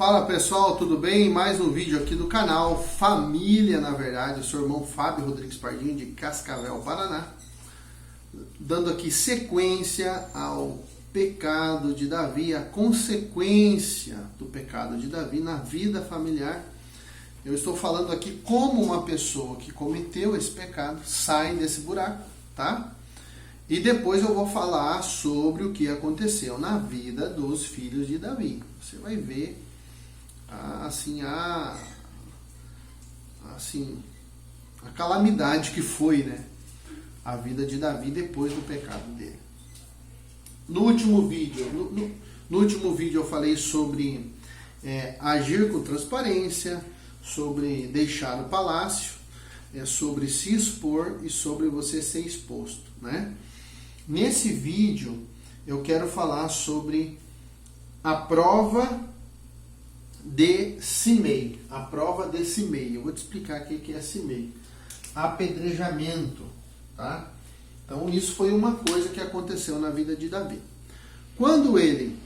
Fala pessoal, tudo bem? Mais um vídeo aqui do canal Família, na verdade. Eu sou o irmão Fábio Rodrigues Pardinho de Cascavel, Paraná. Dando aqui sequência ao pecado de Davi, a consequência do pecado de Davi na vida familiar. Eu estou falando aqui como uma pessoa que cometeu esse pecado sai desse buraco, tá? E depois eu vou falar sobre o que aconteceu na vida dos filhos de Davi. Você vai ver a calamidade que foi, né, a vida de Davi depois do pecado dele. No último vídeo eu falei sobre agir com transparência, sobre deixar o palácio, sobre se expor e sobre você ser exposto, né? Nesse vídeo eu quero falar sobre a prova de Simei. A prova de Simei. Eu vou te explicar o que é Simei. Apedrejamento, tá? Então isso foi uma coisa que aconteceu na vida de Davi. Quando ele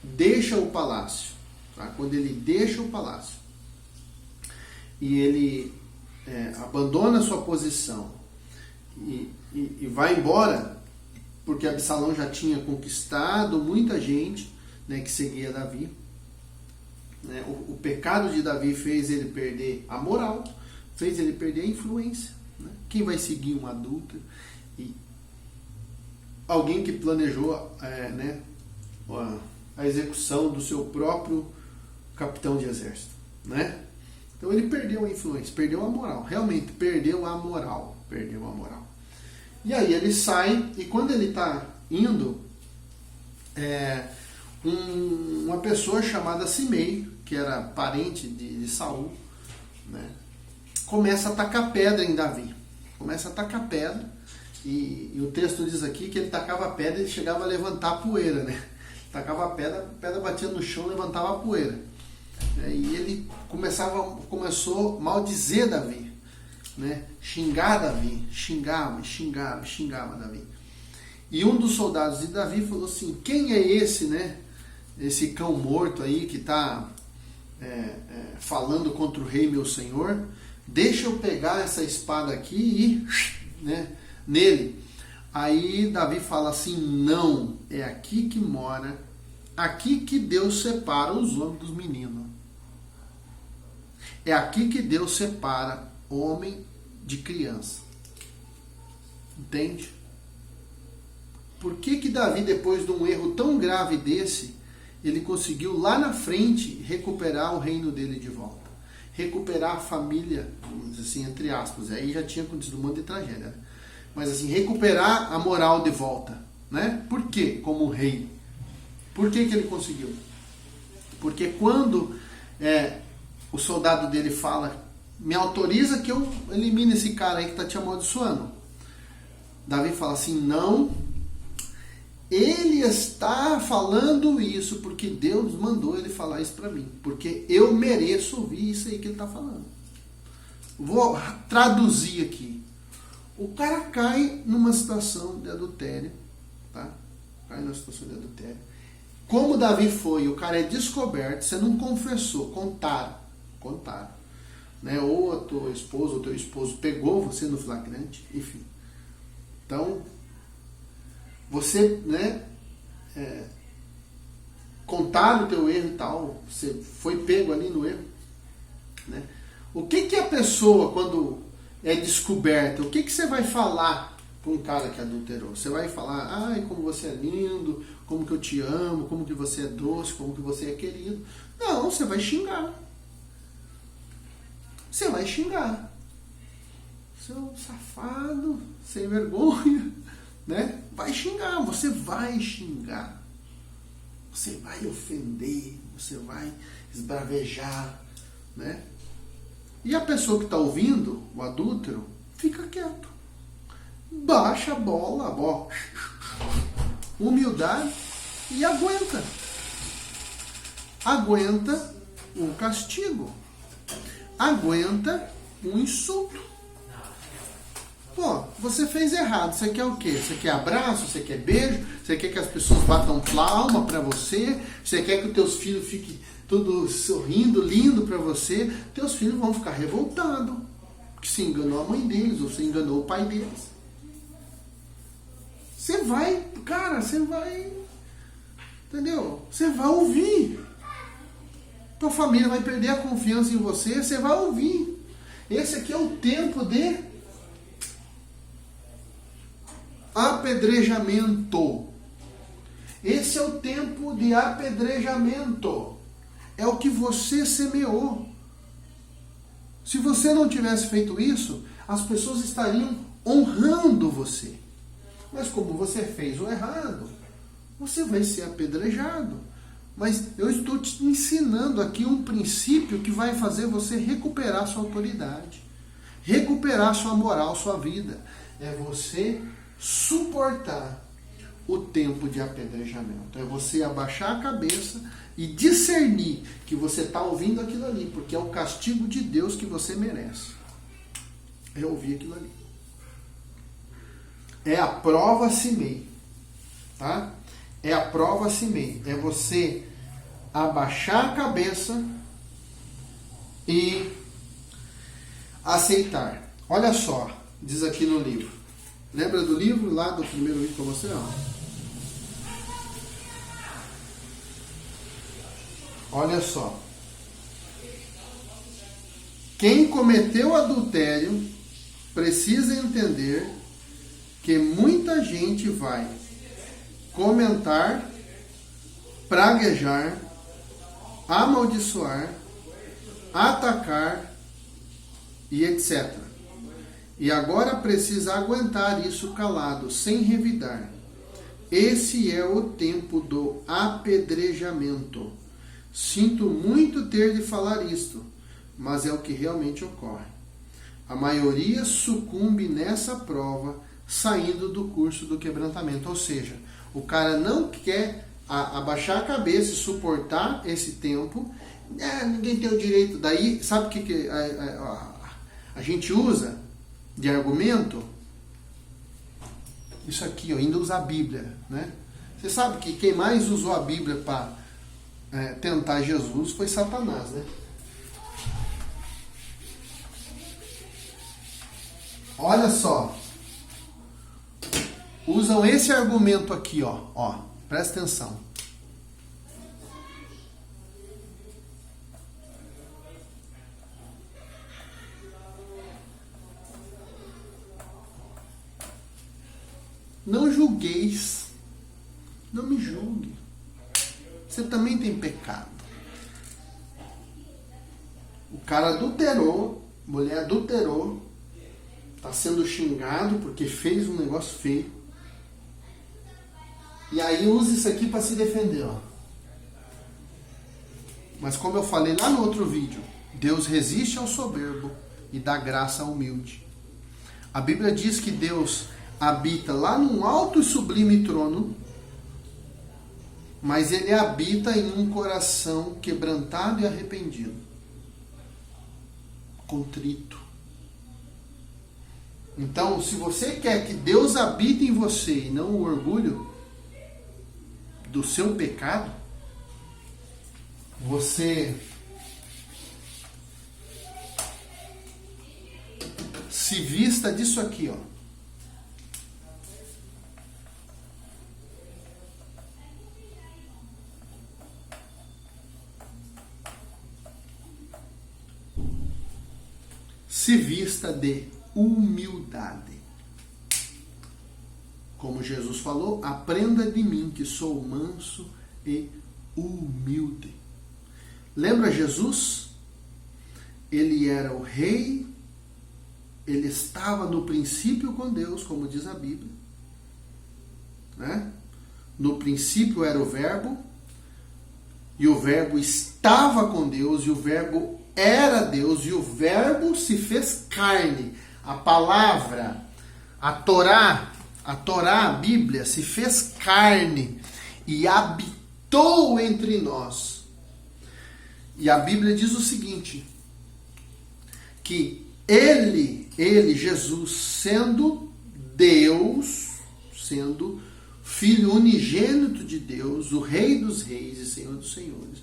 deixa o palácio, tá? Quando ele deixa o palácio e ele abandona a sua posição e vai embora, porque Absalão já tinha conquistado muita gente, né, que seguia Davi. O pecado de Davi fez ele perder a moral, fez ele perder a influência. Né? Quem vai seguir um adulto e alguém que planejou a execução do seu próprio capitão de exército, né? Então ele perdeu a influência, perdeu a moral, realmente perdeu a moral. E aí ele sai, e quando ele está indo, uma pessoa chamada Simei, que era parente de Saul, né, começa a tacar pedra em Davi. Começa a tacar pedra, e o texto diz aqui que ele tacava pedra e chegava a levantar a poeira, né? Tacava a pedra batia no chão, levantava a poeira. E ele começou a maldizer Davi, né? Xingar Davi, xingava Davi. E um dos soldados de Davi falou assim: quem é esse, né? Esse cão morto aí que está falando contra o rei meu senhor? Deixa eu pegar essa espada aqui e, né, nele. Aí Davi fala assim: não, é aqui que mora, aqui que Deus separa os homens dos meninos. É aqui que Deus separa homem de criança. Entende? Por que Davi, depois de um erro tão grave desse, ele conseguiu lá na frente recuperar o reino dele de volta? Recuperar a família, vamos dizer assim, entre aspas. Aí já tinha acontecido um monte de tragédia, né? Mas assim, recuperar a moral de volta, né? Por quê? Como rei. Por que ele conseguiu? Porque quando o soldado dele fala: me autoriza que eu elimine esse cara aí que está te amaldiçoando, Davi fala assim: não, ele está falando isso porque Deus mandou ele falar isso para mim, porque eu mereço ouvir isso aí que ele está falando. Vou traduzir aqui. O cara cai numa situação de adultério, tá? Cai numa situação de adultério. Como Davi foi, o cara é descoberto, você não confessou, contaram, né? Ou a tua esposa ou teu esposo pegou você no flagrante, enfim. Então, você, né, contaram o teu erro e tal, você foi pego ali no erro, né? O que a pessoa, quando é descoberta, o que você vai falar para um cara que adulterou? Você vai falar: ai, como você é lindo, como que eu te amo, como que você é doce, como que você é querido? Não, você vai xingar. Você vai xingar. Seu safado, sem vergonha, né? Vai xingar, você vai xingar. Você vai ofender, você vai esbravejar, né? E a pessoa que está ouvindo, o adúltero, fica quieto. Baixa a bola, humildade, e aguenta. Aguenta o castigo. Aguenta um insulto. Pô, você fez errado. Você quer o quê? Você quer abraço? Você quer beijo? Você quer que as pessoas batam palma pra você? Você quer que os teus filhos fiquem tudo sorrindo, lindo para você, teus filhos vão ficar revoltados. Que se enganou a mãe deles, ou se enganou o pai deles. Você vai, cara, entendeu? Você vai ouvir. Tua família vai perder a confiança em você, você vai ouvir. Esse aqui é o tempo de apedrejamento. Esse é o tempo de apedrejamento. É o que você semeou. Se você não tivesse feito isso, as pessoas estariam honrando você. Mas como você fez o errado, você vai ser apedrejado. Mas eu estou te ensinando aqui um princípio que vai fazer você recuperar sua autoridade, recuperar sua moral, sua vida. É você suportar o tempo de apedrejamento. É você abaixar a cabeça e discernir que você está ouvindo aquilo ali, porque é o castigo de Deus que você merece. É ouvir aquilo ali. É a prova a si mesmo, tá? É a prova a si mesmo. É você abaixar a cabeça e aceitar. Olha só, diz aqui no livro. Lembra do livro lá do primeiro vídeo que eu mostrei? Olha só. Quem cometeu adultério precisa entender que muita gente vai comentar, praguejar, amaldiçoar, atacar e etc. E agora precisa aguentar isso calado, sem revidar. Esse é o tempo do apedrejamento. Sinto muito ter de falar isto, mas é o que realmente ocorre. A maioria sucumbe nessa prova, saindo do curso do quebrantamento. Ou seja, o cara não quer abaixar a cabeça e suportar esse tempo. Ninguém tem o direito. Daí, sabe o que a gente usa de argumento? Isso aqui, ainda usa a Bíblia, né? Você sabe que quem mais usou a Bíblia para tentar Jesus foi Satanás, né? Olha só. Usam esse argumento aqui, ó. Presta atenção. Não julgueis. Não me julgue. Você também tem pecado. O cara adulterou, mulher adulterou, está sendo xingado porque fez um negócio feio. E aí usa isso aqui para se defender, ó. Mas como eu falei lá no outro vídeo, Deus resiste ao soberbo e dá graça ao humilde. A Bíblia diz que Deus habita lá num alto e sublime trono, mas Ele habita em um coração quebrantado e arrependido, contrito. Então, se você quer que Deus habite em você e não o orgulho do seu pecado, você se vista disso aqui, ó. Se vista de humildade. Como Jesus falou, aprenda de mim que sou manso e humilde. Lembra Jesus? Ele era o rei, ele estava no princípio com Deus, como diz a Bíblia. Né? No princípio era o verbo, e o verbo estava com Deus, e o verbo era Deus, e o verbo se fez carne. A palavra, a Torá, a Bíblia, se fez carne e habitou entre nós. E a Bíblia diz o seguinte, que ele, Jesus, sendo Deus, sendo Filho unigênito de Deus, o Rei dos Reis e Senhor dos Senhores,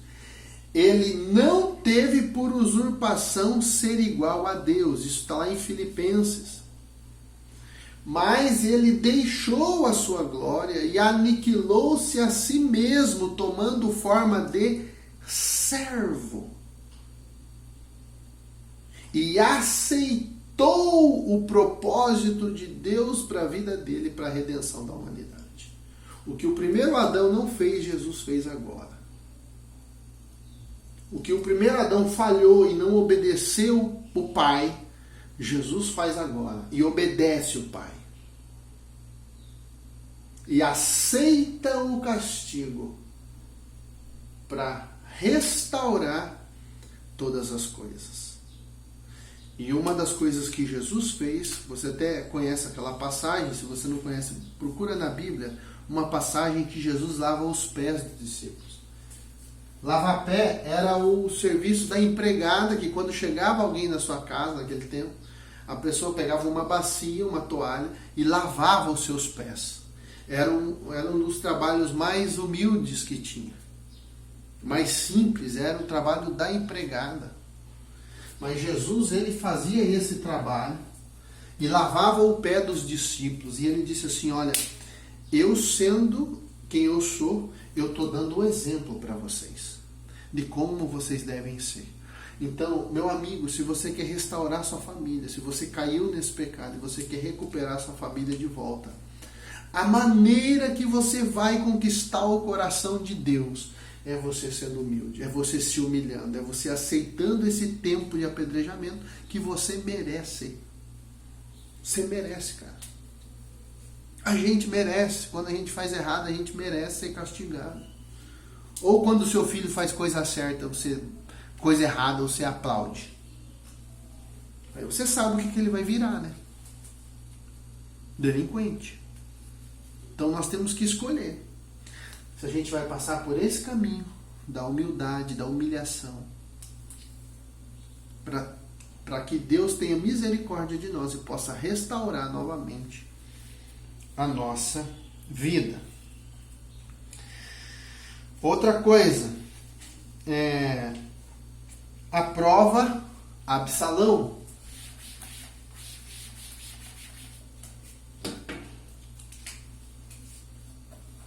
Ele não teve por usurpação ser igual a Deus. Isso está lá em Filipenses. Mas ele deixou a sua glória e aniquilou-se a si mesmo, tomando forma de servo. E aceitou o propósito de Deus para a vida dele, para a redenção da humanidade. O que o primeiro Adão não fez, Jesus fez agora. O que o primeiro Adão falhou e não obedeceu o Pai, Jesus faz agora e obedece o Pai. E aceita o castigo para restaurar todas as coisas. E uma das coisas que Jesus fez, você até conhece aquela passagem, se você não conhece, procura na Bíblia, uma passagem que Jesus lava os pés dos discípulos. Lavar pé era o serviço da empregada, que quando chegava alguém na sua casa, naquele tempo, a pessoa pegava uma bacia, uma toalha e lavava os seus pés. Era um dos trabalhos mais humildes que tinha. Mais simples, era o trabalho da empregada. Mas Jesus, ele fazia esse trabalho e lavava o pé dos discípulos. E ele disse assim, olha, eu sendo quem eu sou, eu estou dando um exemplo para vocês, de como vocês devem ser. Então, meu amigo, se você quer restaurar sua família, se você caiu nesse pecado e você quer recuperar sua família de volta, a maneira que você vai conquistar o coração de Deus é você sendo humilde, é você se humilhando, é você aceitando esse tempo de apedrejamento que você merece. Você merece, cara. A gente merece. Quando a gente faz errado, a gente merece ser castigado. Ou quando o seu filho faz coisa certa, coisa errada, você aplaude. Aí você sabe o que ele vai virar, né? Delinquente. Então nós temos que escolher. Se a gente vai passar por esse caminho da humildade, da humilhação, para que Deus tenha misericórdia de nós e possa restaurar novamente a nossa vida. Outra coisa, a prova Absalão.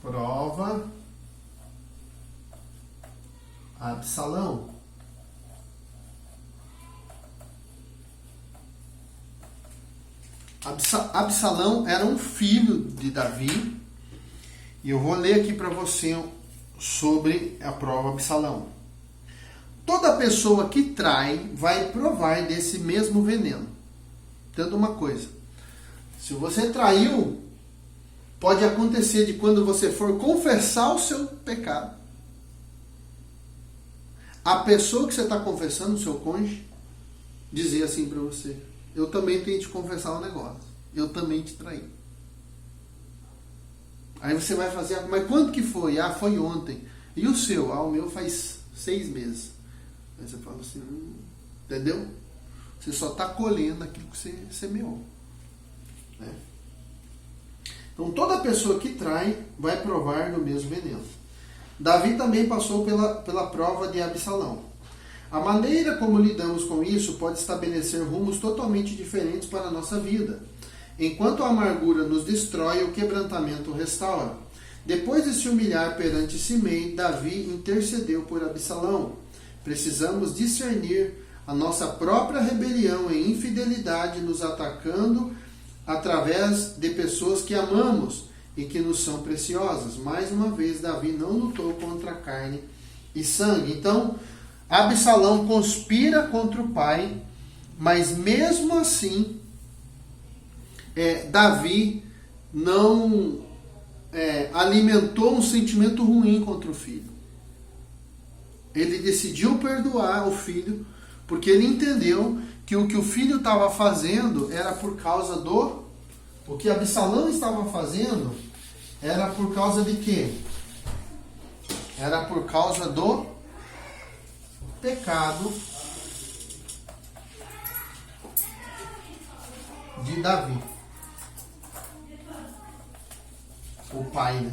Prova Absalão. Absalão era um filho de Davi. E eu vou ler aqui para você sobre a prova Absalão. Toda pessoa que trai vai provar desse mesmo veneno. Entenda uma coisa. Se você traiu, pode acontecer de quando você for confessar o seu pecado, a pessoa que você está confessando, o seu cônjuge, dizer assim para você, eu também tenho que te confessar um negócio, eu também te traí. Aí você vai fazer, mas quando que foi? Ah, foi ontem. E o seu? Ah, o meu faz 6 meses. Aí você fala assim, entendeu? Você só está colhendo aquilo que você semeou. Né? Então toda pessoa que trai vai provar do mesmo veneno. Davi também passou pela prova de Absalão. A maneira como lidamos com isso pode estabelecer rumos totalmente diferentes para a nossa vida. Enquanto a amargura nos destrói, o quebrantamento restaura. Depois de se humilhar perante Simei, Davi intercedeu por Absalão. Precisamos discernir a nossa própria rebelião e infidelidade nos atacando através de pessoas que amamos e que nos são preciosas. Mais uma vez, Davi não lutou contra a carne e sangue. Então, Absalão conspira contra o pai, mas mesmo assim, Davi não alimentou um sentimento ruim contra o filho. Ele decidiu perdoar o filho, porque ele entendeu que o filho estava fazendo era por causa do... O que Absalão estava fazendo era por causa de quê? Era por causa do pecado de Davi. O pai, né?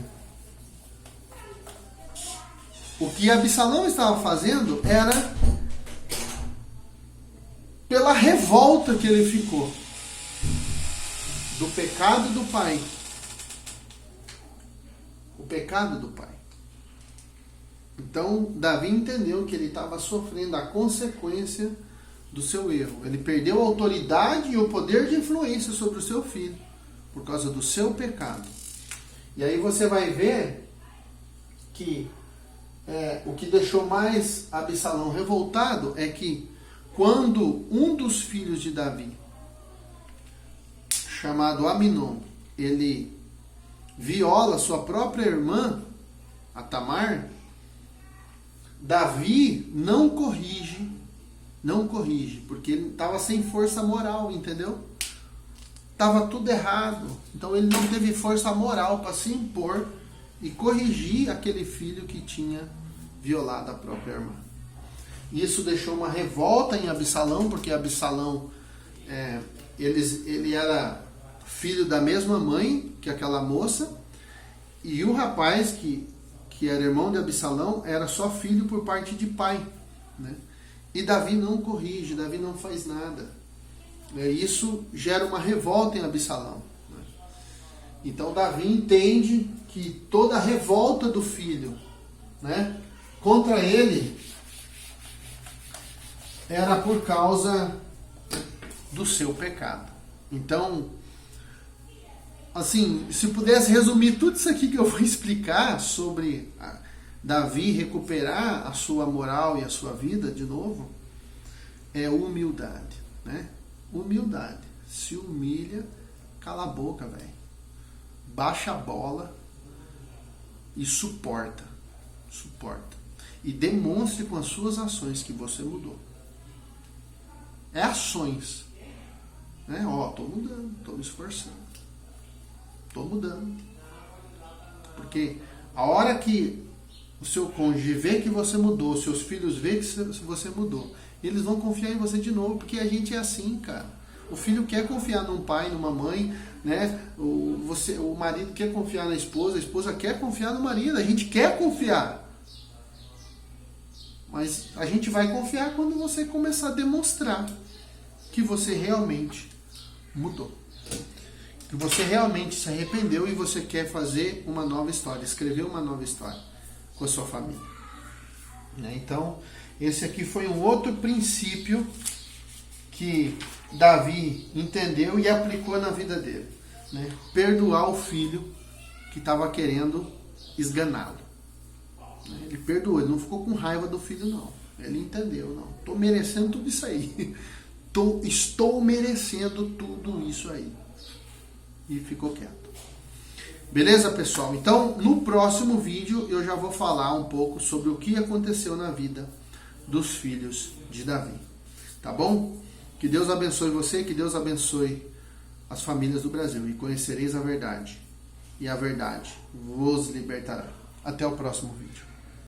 O que Absalão estava fazendo era pela revolta que ele ficou do pecado do pai. O pecado do pai. Então, Davi entendeu que ele estava sofrendo a consequência do seu erro. Ele perdeu a autoridade e o poder de influência sobre o seu filho por causa do seu pecado. E aí você vai ver que o que deixou mais Absalão revoltado é que quando um dos filhos de Davi, chamado Aminon, ele viola sua própria irmã, a Tamar, Davi não corrige, porque ele estava sem força moral, entendeu? Estava tudo errado. Então ele não teve força moral para se impor e corrigir aquele filho que tinha violado a própria irmã. Isso deixou uma revolta em Absalão, porque Absalão ele era filho da mesma mãe que aquela moça, e o rapaz que era irmão de Absalão era só filho por parte de pai, né? E Davi não corrige, Davi não faz nada. Isso gera uma revolta em Absalão, né? Então Davi entende que toda a revolta do filho, né, contra ele era por causa do seu pecado. Então, assim, se pudesse resumir tudo isso aqui que eu vou explicar sobre Davi recuperar a sua moral e a sua vida de novo, é humildade, né? Humildade. Se humilha, cala a boca, velho. Baixa a bola e suporta. Suporta. E demonstre com as suas ações que você mudou. É ações. Né? Tô mudando, tô me esforçando. Tô mudando. Porque a hora que o seu cônjuge vê que você mudou, seus filhos vê que você mudou, eles vão confiar em você de novo, porque a gente é assim, cara. O filho quer confiar num pai, numa mãe, né? O marido quer confiar na esposa, a esposa quer confiar no marido, a gente quer confiar. Mas a gente vai confiar quando você começar a demonstrar que você realmente mudou. Que você realmente se arrependeu e você quer fazer uma nova história, escrever uma nova história com a sua família. Então, esse aqui foi um outro princípio que Davi entendeu e aplicou na vida dele, né? Perdoar o filho que estava querendo esganá-lo. Ele perdoou, ele não ficou com raiva do filho, não. Ele entendeu, não. Estou merecendo tudo isso aí. Estou merecendo tudo isso aí. E ficou quieto. Beleza, pessoal? Então, no próximo vídeo eu já vou falar um pouco sobre o que aconteceu na vida dos filhos de Davi. Tá bom? Que Deus abençoe você, que Deus abençoe as famílias do Brasil. E conhecereis a verdade. E a verdade vos libertará. Até o próximo vídeo.